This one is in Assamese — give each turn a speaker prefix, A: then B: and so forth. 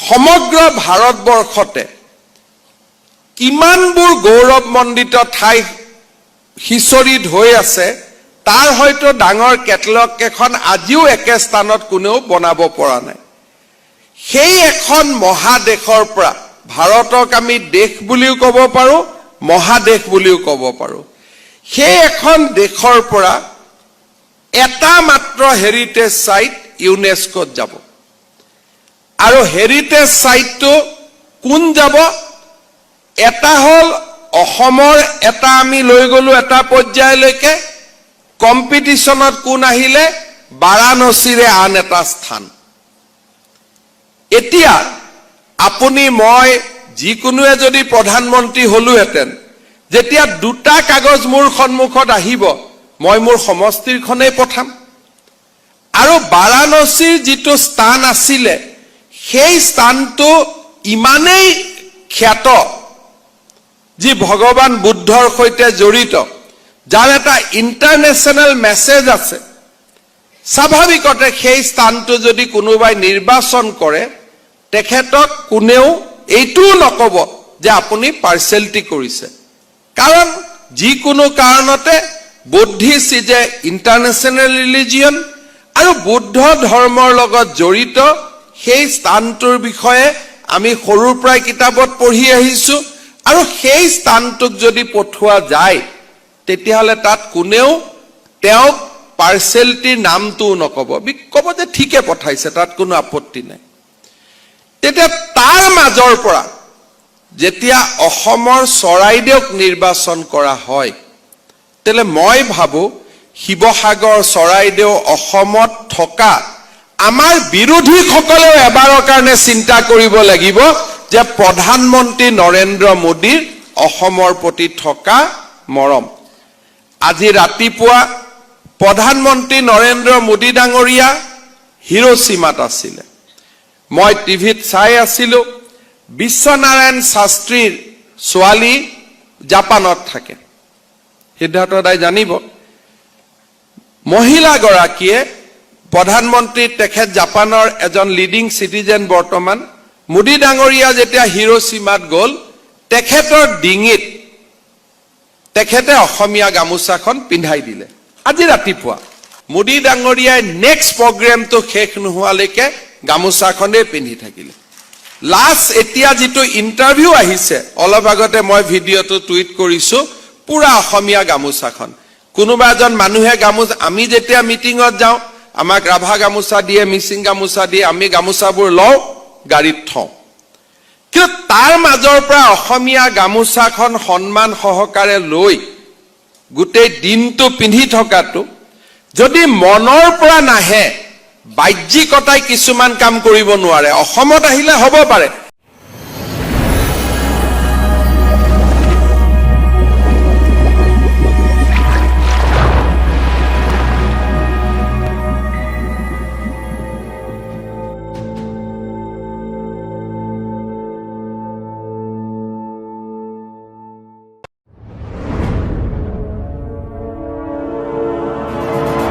A: সমগ্ৰ ভাৰতবৰ্ষতে কিমানবোৰ গৌৰৱমণ্ডিত ঠাই হিচৰিত হৈ আছে তাৰ হয়তো ডাঙৰ কেটলগ এখন আজিও একে স্থানত কোনেও বনাব পৰা নাই সেই এখন মহাদেশৰ পৰা ভাৰতক আমি দেশ বুলিও ক'ব পাৰো মহাদেশ বুলিও ক'ব পাৰো সেই এখন দেশৰ পৰা এটা মাত্ৰ হেৰিটেজ সাইট ইউনেস্কোত যাব আৰু হেৰিটেজ সাইটটো কোন যাব এটা হল অসমৰ এটা আমি লৈ গলো এটা পৰ্যায়লৈকে কম্পিটিশনত কোন আহিলে বাৰাণসীৰে আন এটা স্থান এতিয়া আপুনি মই যিকোনোৱে যদি প্ৰধানমন্ত্ৰী হলোহেঁতেন যেতিয়া দুটা কাগজ মোৰ সন্মুখত আহিব মই মোৰ সমষ্টিৰখনেই পঠাম আৰু বাৰাণসীৰ যিটো স্থান আছিলে সেই স্থানটো ইমানেই খ্যাত যি ভগৱান বুদ্ধৰ সৈতে জড়িত যাৰ এটা ইন্টাৰনেশ্যনেল মেছেজ আছে স্বাভাৱিকতে সেই স্থানটো যদি কোনোবাই নিৰ্বাচন কৰে তেখেতক কোনেও এইটো নকব যে আপুনি পাৰ্সেলটি কৰিছে কাৰণ যিকোনো কাৰণতে Buddhist is a international religion আৰু বুদ্ধ ধৰ্মৰ লগত জড়িত সেই স্থানটোৰ বিষয়ে আমি সৰুৰ পৰাই কিতাপত পঢ়ি আহিছো আৰু সেই স্থানটোক যদি পঠোৱা যায় তেতিয়াহলে তাত কোনেও তেওঁক পাৰ্সেলটিৰ নামটো নকব কব যে ঠিকে পঠাইছে তাত কোনো আপত্তি নাই তেতিয়া তাৰ মাজৰ পৰা যেতিয়া অসমৰ চৰাইদেউক নিৰ্বাচন কৰা হয় তেলে মই ভাবো শিৱসাগৰ চৰাইদেউ অসমত থকা আমাৰ বিৰোধীসকলেও এবাৰৰ কাৰণে চিন্তা কৰিব লাগিব যে প্ৰধানমন্ত্ৰী নৰেন্দ্ৰ মোদীৰ অসমৰ প্ৰতি থকা মৰম আজি ৰাতিপুৱা প্ৰধানমন্ত্ৰী নৰেন্দ্ৰ মোদী ডাঙৰীয়া হিৰোচিমাত আছিলে মই টিভিত চাই আছিলো বিশ্বনাৰায়ণ শাস্ত্ৰীৰ ছোৱালী জাপানত থাকে সিদ্ধাৰ্থ দাই জানিব মহিলা গৰাকীয়ে প্ৰধানমন্ত্ৰী তেখেত জাপানৰ এজন লিডিং সিটিজেন বৰ্তমান মোদী ডাঙৰীয়া যেতিয়া হিৰোচিমাত গল তেখেতৰ ডিঙিত তেখেতে অসমীয়া গামোচাখন পিন্ধাই দিলে আজি ৰাতিপুৱা মোদী ডাঙৰীয়াই নেক্সট প্ৰগ্ৰামটো শেষ নোহোৱালৈকে গামোচাখনে পিন্ধি থাকিলে লাষ্ট এতিয়া যিটো ইন্টাৰভিউ আহিছে অলপ আগতে মই ভিডিঅটো টুইট কৰিছো পুৰা অসমীয়া গামোচাখন কোনোবা এজন মানুহে গামোচা আমি যেতিয়া মিটিঙত যাওঁ আমাক ৰাভা গামোচা দিয়ে মিচিং গামোচা দিয়ে আমি গামোচাবোৰ লওঁ গাড়ীত থওঁ কিন্তু তাৰ মাজৰ পৰা অসমীয়া গামোচাখন সন্মান সহকাৰে লৈ গোটেই দিনটো পিন্ধি থকাটো যদি মনৰ পৰা নাহে বাহ্যিকতাই কিছুমান কাম কৰিব নোৱাৰে অসমত আহিলে হ'ব পাৰে